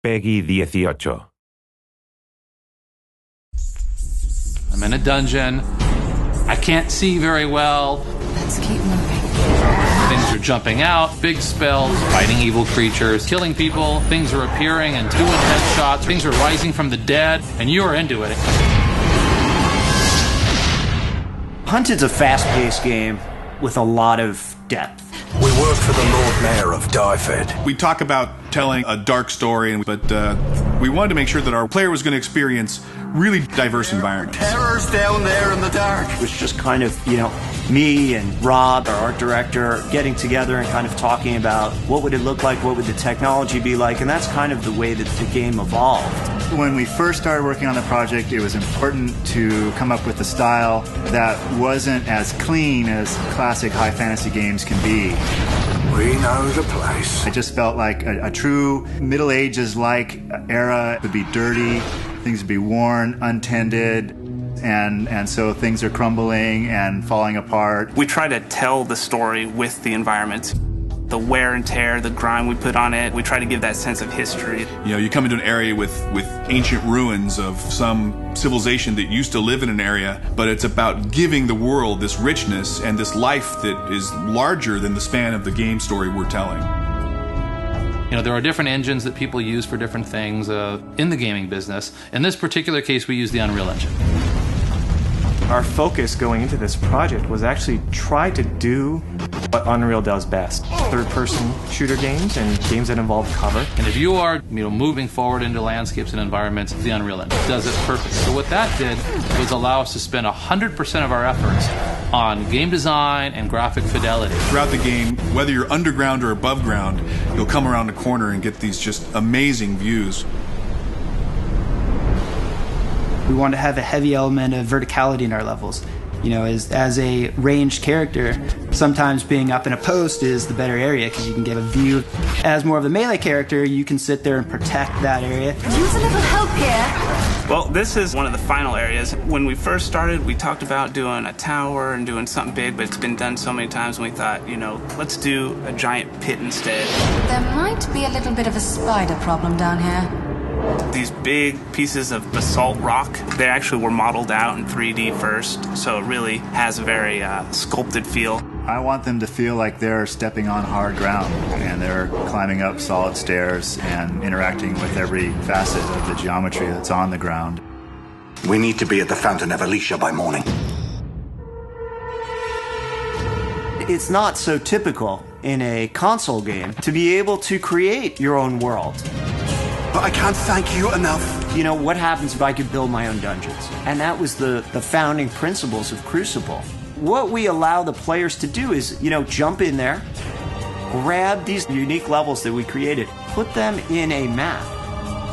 Peggy 18. I'm in a dungeon. I can't see very well. Let's keep moving. Things are jumping out, big spells, fighting evil creatures, killing people. Things are appearing and doing headshots. Things are rising from the dead, and you're into it. Hunted's a fast-paced game with a lot of depth. We work for the Lord Mayor of Dyfed. We talk about telling a dark story, but we wanted to make sure that our player was going to experience really diverse environments. Terror's down there in the dark. It was just kind of, me and Rob, our art director, getting together and kind of talking about what would it look like, what would the technology be like, and that's kind of the way that the game evolved. When we first started working on the project, it was important to come up with a style that wasn't as clean as classic high fantasy games can be. We know the place. I just felt like a true Middle Ages-like era would be dirty, things would be worn, untended, and so things are crumbling and falling apart. We try to tell the story with the environment. The wear and tear, the grime we put on it, we try to give that sense of history. You come into an area with ancient ruins of some civilization that used to live in an area, but it's about giving the world this richness and this life that is larger than the span of the game story we're telling. There are different engines that people use for different things in the gaming business. In this particular case, we use the Unreal Engine. Our focus going into this project was actually try to do what Unreal does best. Third-person shooter games and games that involve cover. And if you are moving forward into landscapes and environments, the Unreal Engine does it perfect. So what that did was allow us to spend 100% of our efforts on game design and graphic fidelity. Throughout the game, whether you're underground or above ground, you'll come around a corner and get these just amazing views. We want to have a heavy element of verticality in our levels. As a ranged character, sometimes being up in a post is the better area because you can get a view. As more of a melee character, you can sit there and protect that area. Use a little help here. Well, this is one of the final areas. When we first started, we talked about doing a tower and doing something big, but it's been done so many times, and we thought, let's do a giant pit instead. There might be a little bit of a spider problem down here. These big pieces of basalt rock, they actually were modeled out in 3D first, so it really has a very sculpted feel. I want them to feel like they're stepping on hard ground and they're climbing up solid stairs and interacting with every facet of the geometry that's on the ground. We need to be at the Fountain of Alicia by morning. It's not so typical in a console game to be able to create your own world. But I can't thank you enough. What happens if I could build my own dungeons? And that was the founding principles of Crucible. What we allow the players to do is, jump in there, grab these unique levels that we created, put them in a map,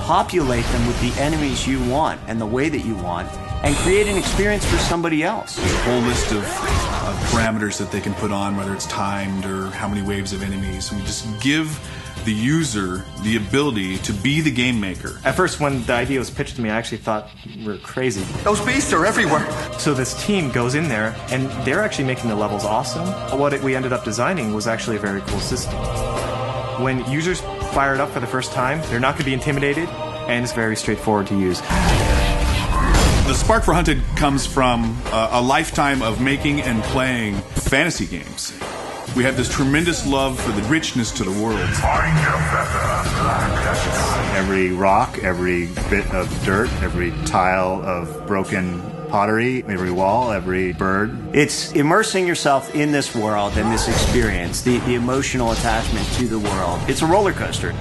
populate them with the enemies you want and the way that you want, and create an experience for somebody else. There's a whole list of parameters that they can put on, whether it's timed or how many waves of enemies. And we just give the user the ability to be the game maker. At first, when the idea was pitched to me, I actually thought we were crazy. Those beasts are everywhere. So this team goes in there, and they're actually making the levels awesome. What we ended up designing was actually a very cool system. When users fire it up for the first time, they're not going to be intimidated, and it's very straightforward to use. The spark for Hunted comes from a lifetime of making and playing fantasy games. We have this tremendous love for the richness to the world. Every rock, every bit of dirt, every tile of broken pottery, every wall, every bird. It's immersing yourself in this world and this experience, the emotional attachment to the world. It's a roller coaster.